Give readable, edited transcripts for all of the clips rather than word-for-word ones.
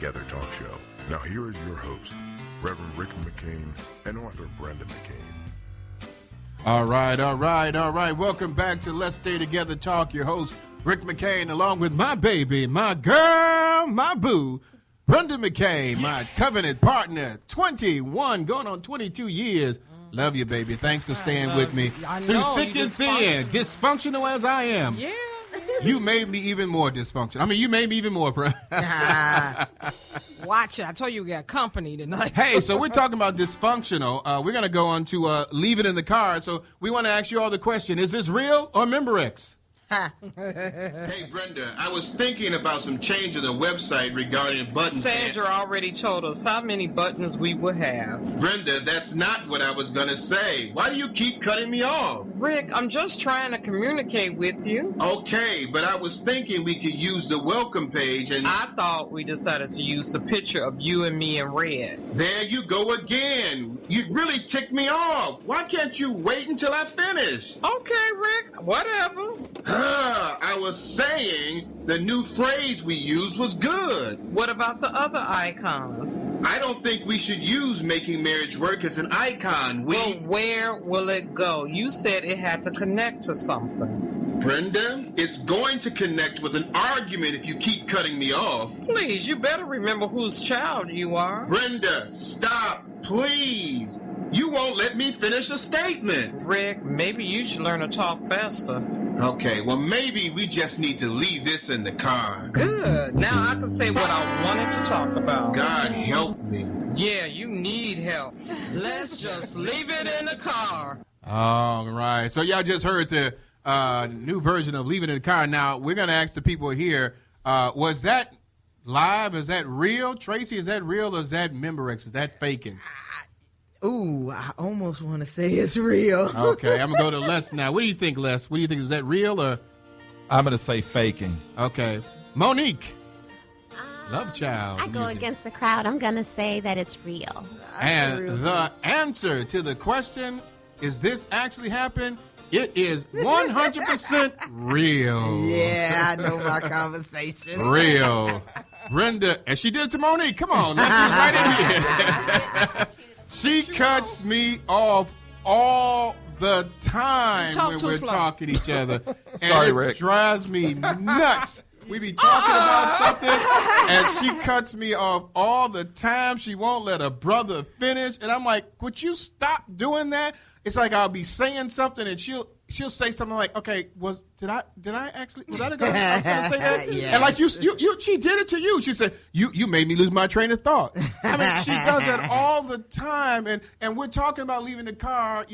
Together talk show. Now here is your host, Reverend Rick McCain and author Brenda McCain. All right. Welcome back to Let's Stay Together Talk. Your host, Rick McCain, along with my baby, my girl, my boo, Brenda McCain, my covenant partner, 21, going on 22 years. Love you, baby. Thanks for staying with me through thick and thin, dysfunctional as I am. Yeah. You made me even more dysfunctional. I mean, you made me even more. Watch it. I told you we got company tonight. Hey, so we're talking about dysfunctional. We're going to go on to leave it in the car. So we want to ask you all the question. Is this real or Memberex? Hey, Brenda, I was thinking about some change in the website regarding buttons. Sandra already told us how many buttons we will have. Brenda, that's not what I was going to say. Why do you keep cutting me off? Rick, I'm just trying to communicate with you. Okay, but I was thinking we could use the welcome page and... I thought we decided to use the picture of you and me in red. There you go again. You really ticked me off. Why can't you wait until I finish? Okay, Rick, whatever. I was saying the new phrase we used was good. What about the other icons? I don't think we should use making marriage work as an icon. Well, where will it go? You said it had to connect to something. Brenda, it's going to connect with an argument if you keep cutting me off. Please, you better remember whose child you are. Brenda, stop, please. You won't let me finish a statement. Rick, maybe you should learn to talk faster. Okay, well, maybe we just need to leave this in the car. Good. Now I can say what I wanted to talk about. God help me. Yeah, you need help. Let's just leave it in the car. All right. So y'all just heard the new version of Leave It in the Car. Now, we're going to ask the people here, was that live? Is that real? Tracy, is that real or is that Memberex? Is that faking? Ooh, I almost want to say it's real. Okay, I'm going to go to Les now. What do you think, Les? What do you think? Is that real or? I'm going to say faking. Okay. Monique. Love child. I go against the crowd. I'm going to say that it's real. And the answer to the question, is this actually happened? It is 100% real. Yeah, I know my conversations. Real. Brenda, and she did it to Monique. Come on, let's right in here. She cuts me off all the time when we're talking to each other. Sorry, and Rick. It drives me nuts. We be talking about something, and she cuts me off all the time. She won't let a brother finish. And I'm like, would you stop doing that? It's like I'll be saying something, and she'll say something like, "Okay, was that a girl? I was gonna say that?" Yes. And like she did it to you. She said, "You made me lose my train of thought." I mean, she does that all the time, and we're talking about leaving the car,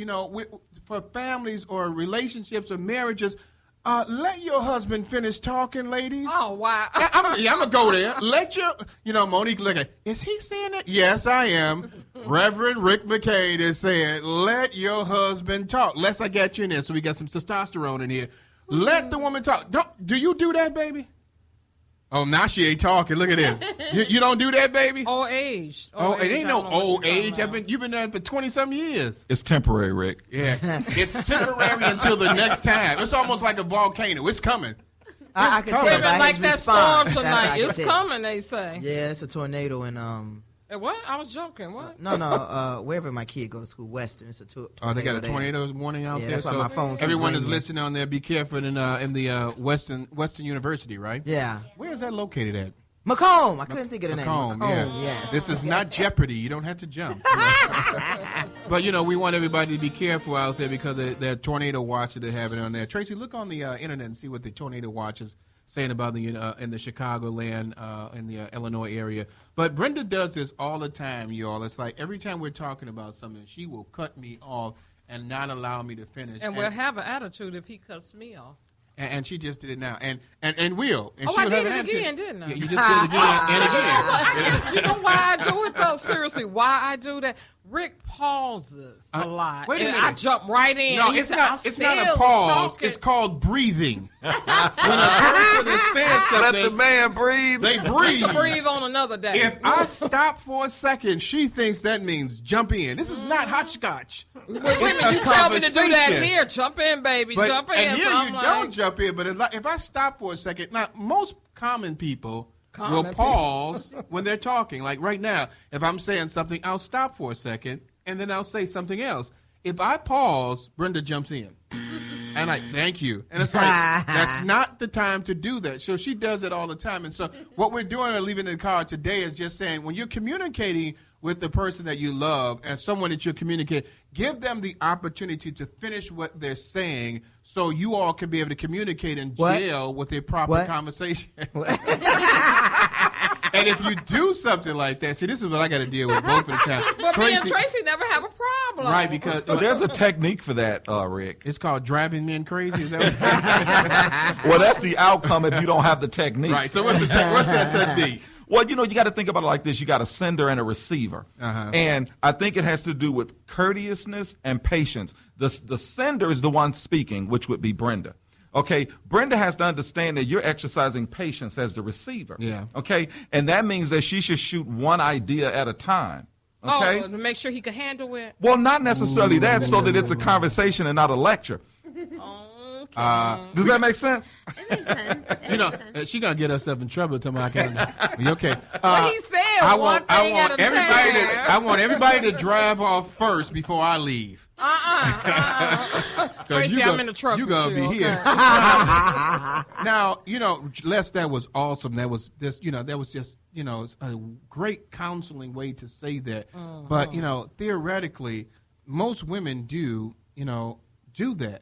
for families or relationships or marriages. Let your husband finish talking, ladies. Oh, wow. I'm going to go there. Let Monique look at, is he saying that? Yes, I am. Reverend Rick McCain is saying, let your husband talk. Let's get you in there so we got some testosterone in here. Let the woman talk. Do you do that, baby? Oh, now she ain't talking. Look at this. You don't do that, baby? Old age. Oh, it ain't no old age. You've been there for 20-some years. It's temporary, Rick. Yeah. It's temporary until the next time. It's almost like a volcano. It's coming. I can tell by like his that response. storm tonight. It's coming, they say. Yeah, it's a tornado in What? I was joking. What? No. Wherever my kid go to school, Western. It's a tornado. Oh, they got a tornado this morning out there. That's why my phone. Everyone is listening on there. Be careful in the Western University, right? Yeah. Where is that located at? Macomb. I couldn't think of the name. Macomb, yeah. Yes. This is not Jeopardy. You don't have to jump. But we want everybody to be careful out there because of that tornado watch that they're having on there. Tracy, look on the internet and see what the tornado watch is saying about in the Chicagoland, in the Illinois area. But Brenda does this all the time, y'all. It's like every time we're talking about something, she will cut me off and not allow me to finish. And we'll have an attitude if he cuts me off. And she just did it now, and will. And I did it again, didn't I? Yeah, you just did it again and again. You know why I do it, though? Seriously, why I do that? Rick pauses a lot. Wait a minute. I jump right in. No, it's not a pause. It's called breathing. When a person is saying something, Let the man breathe. They breathe. Breathe on another day. If I stop for a second, she thinks that means jump in. This is not hotchkotch. You tell me to do that here. Jump in, baby. Jump in. And here so you don't jump in. But if I stop for a second, now most common people Common will pause when they're talking. Like right now, if I'm saying something, I'll stop for a second, and then I'll say something else. If I pause, Brenda jumps in. And thank you. And it's like, that's not the time to do that. So she does it all the time. And so what we're doing and leaving in the car today is just saying, when you're communicating with the person that you love and someone that you're communicating, give them the opportunity to finish what they're saying so you all can be able to communicate and gel with a proper conversation. And if you do something like that, see, this is what I got to deal with both of the time. But me and Tracy never have a problem. Right, because there's a technique for that, Rick. It's called driving men crazy. Is that Well, that's the outcome if you don't have the technique. Right, so what's that technique? Well, you got to think about it like this. You got a sender and a receiver. And I think it has to do with courteousness and patience. The sender is the one speaking, which would be Brenda. Okay, Brenda has to understand that you're exercising patience as the receiver. Yeah. Okay, and that means that she should shoot one idea at a time. Okay. Oh, to make sure he can handle it. Well, not necessarily that, so that it's a conversation and not a lecture. Does that make sense? It makes sense. She's going to get herself in trouble tomorrow. Okay. He said one thing at a time. I want everybody to drive off first before I leave. Tracy, I'm in the truck. You're going to be here. Now, Les, that was awesome. That was just, a great counseling way to say that. But, theoretically, most women do that.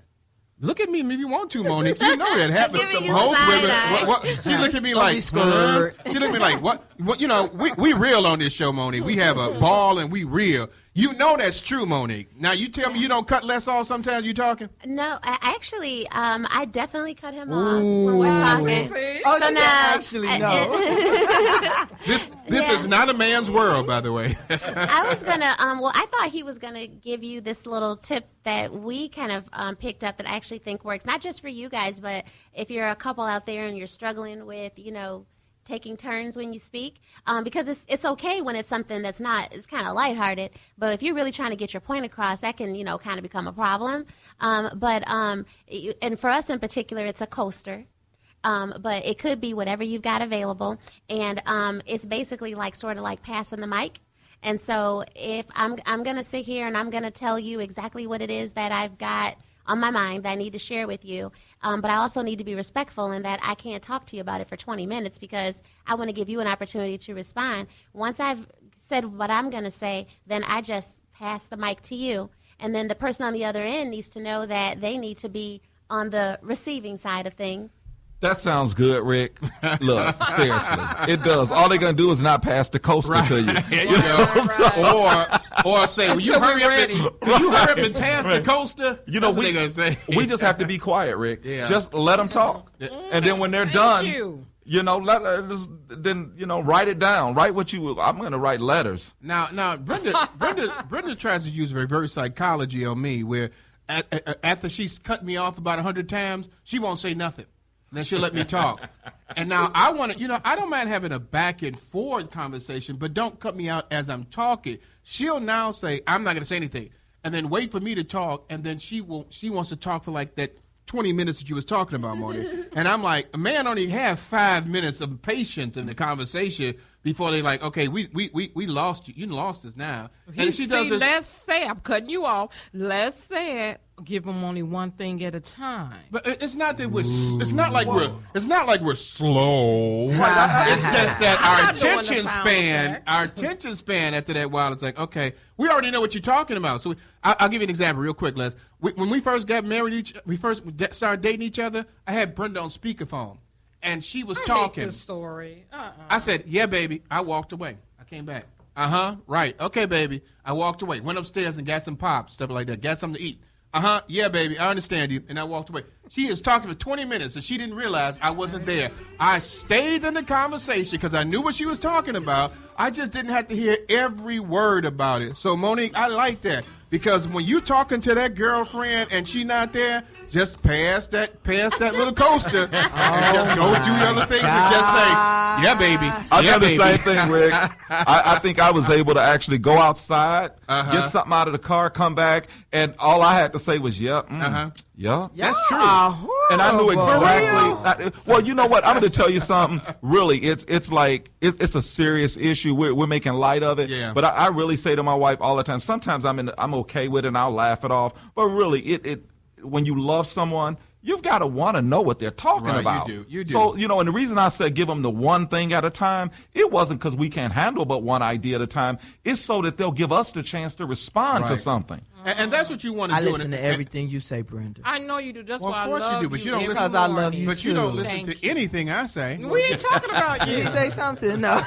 Look at me if you want to, Monique. You know that happens. Most women. She look at me like, she look at me like, what? We real on this show, Monique. We have a ball and we real. You know that's true, Monique. Now you tell me you don't cut Les off sometimes you talking? No, I definitely cut him off when we're talking. Oh, so now, actually, no. This is not a man's world, by the way. I was gonna. I thought he was gonna give you this little tip that we kind of picked up that I actually think works, not just for you guys, but if you're a couple out there and you're struggling with, taking turns when you speak, because it's okay when it's something it's kind of lighthearted, but if you're really trying to get your point across, that can, kind of become a problem. And for us in particular, it's a coaster. But it could be whatever you've got available. And it's basically sort of like passing the mic. And so if I'm going to sit here and I'm going to tell you exactly what it is that I've got on my mind that I need to share with you, but I also need to be respectful in that I can't talk to you about it for 20 minutes because I want to give you an opportunity to respond. Once I've said what I'm going to say, then I just pass the mic to you. And then the person on the other end needs to know that they need to be on the receiving side of things. That sounds good, Rick. Look, seriously, it does. All they're gonna do is not pass the coaster to you. Or say, "Will you hurry up and pass the coaster?" That's what they're gonna say. We just have to be quiet, Rick. Yeah. Just let them talk, and then when they're done, write it down. Write what you. I'm gonna write letters. Now, Brenda tries to use reverse psychology on me, where after she's cut me off about 100 times, she won't say nothing. Then she'll let me talk. And now I want to, I don't mind having a back and forth conversation, but don't cut me out as I'm talking. She'll now say, I'm not going to say anything. And then wait for me to talk. And then she wants to talk for like that 20 minutes that you was talking about, Moni. And I'm like, a man only have 5 minutes of patience in the conversation before they like, okay, we lost you. You lost us now. And she does this. Let's say, I'm cutting you off. Let's say it. Give them only one thing at a time. But it's not that we're. It's not like we're slow. It's just that our attention span after that while it's like, okay, we already know what you're talking about. So I'll give you an example real quick, Les. When we first got married, we first started dating each other. I had Brenda on speakerphone, and she was talking. Hate this story. I said, "Yeah, baby." I walked away. I came back. Right. Okay, baby. I walked away. Went upstairs and got some pop, stuff like that. Got something to eat. Yeah, baby, I understand you. And I walked away. She is talking for 20 minutes, and she didn't realize I wasn't there. I stayed in the conversation because I knew what she was talking about. I just didn't have to hear every word about it. So, Monique, I like that because when you talking to that girlfriend and she not there, just pass that little coaster and just go do the other things and just say, yeah, baby. I done the same thing, Rick. I think I was able to actually go outside, get something out of the car, come back, and all I had to say was, Yeah, Y'all that's true. are And I knew horrible. exactly. Well, you know what? I'm going to tell you something. Really, it's like it's a serious issue. We're making light of it. Yeah. But I really say to my wife all the time. Sometimes I'm okay with it and I'll laugh it off. But really, it when you love someone, you've got to want to know what they're talking Right, about. you do. So, and the reason I said give them the one thing at a time, it wasn't because we can't handle but one idea at a time. It's so that they'll give us the chance to respond to Right. something. And that's what you want to I do. listen to everything you say, Brenda. I know you do. That's Well, why of course I love you do, but you don't every listen- Because I love morning. you. But you don't too. listen Thank to you. anything I say. We ain't talking about Did you. he say something? No.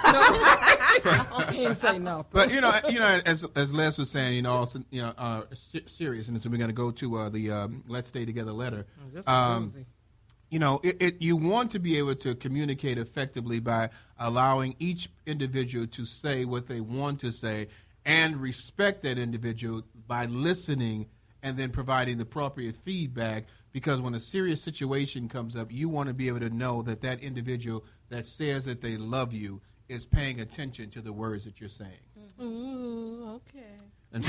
He didn't say nothing. But as Les was saying, seriousness, and we're going to go to the Let's Stay Together letter. Just a doozy. You want to be able to communicate effectively by allowing each individual to say what they want to say and respect that individual by listening and then providing the appropriate feedback, because when a serious situation comes up, you want to be able to know that that individual that says that they love you is paying attention to the words that you're saying. Ooh, okay. And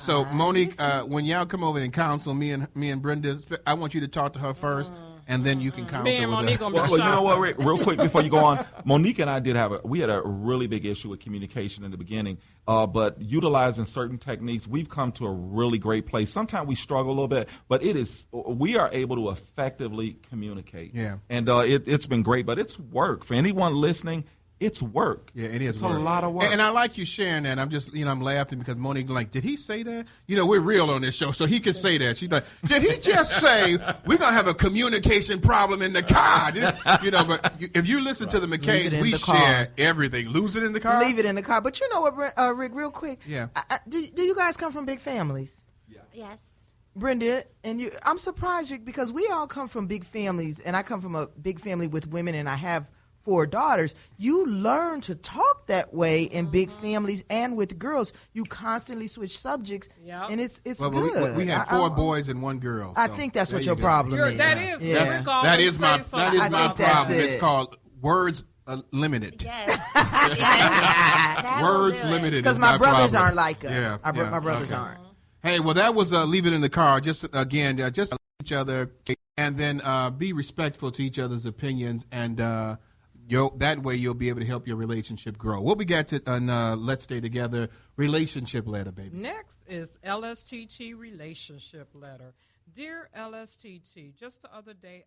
so, Monique, when y'all come over and counsel me and Brenda, I want you to talk to her first, and then you can counsel Me and with Monique us. gonna be Well, you know shocked. what, Rick? Real quick before you go on, Monique and I we had a really big issue with communication in the beginning, but utilizing certain techniques, we've come to a really great place. Sometimes we struggle a little bit, but we are able to effectively communicate. Yeah. And it's been great, but it's work. For anyone listening, it's work. Yeah, it is. It's work. a lot of work. And I like you sharing that. I'm just, I'm laughing because Monique like, did he say that? We're real on this show, so he can say that. She's like, did he just say we're gonna have a communication problem in the car? But if you listen to the Leave McCains, it in we the car. share everything. Lose it in the car. Leave it in the car. But you know what, Rick, real quick? Yeah. Do you guys come from big families? Yes. Brenda, and you, I'm surprised, Rick, because we all come from big families, and I come from a big family with women, and I have 4 daughters. You learn to talk that way in big families and with girls. You constantly switch subjects, Yep. and it's Well, good. we have 4 boys and 1 girl. I so think that's there what you your go. problem is. That is. Yeah. Rick That always is my say something I think about that's problem. it. It's called words limited. Yes. That will Words do it. limited. Because is my brothers problem. aren't like us. Yeah, My brothers okay. aren't. Hey, well, that was Leave It in the Car. Just again, just each other, and then be respectful to each other's opinions, and that way you'll be able to help your relationship grow. What we got on Let's Stay Together relationship letter, baby. Next is LSTT relationship letter. Dear LSTT, just the other day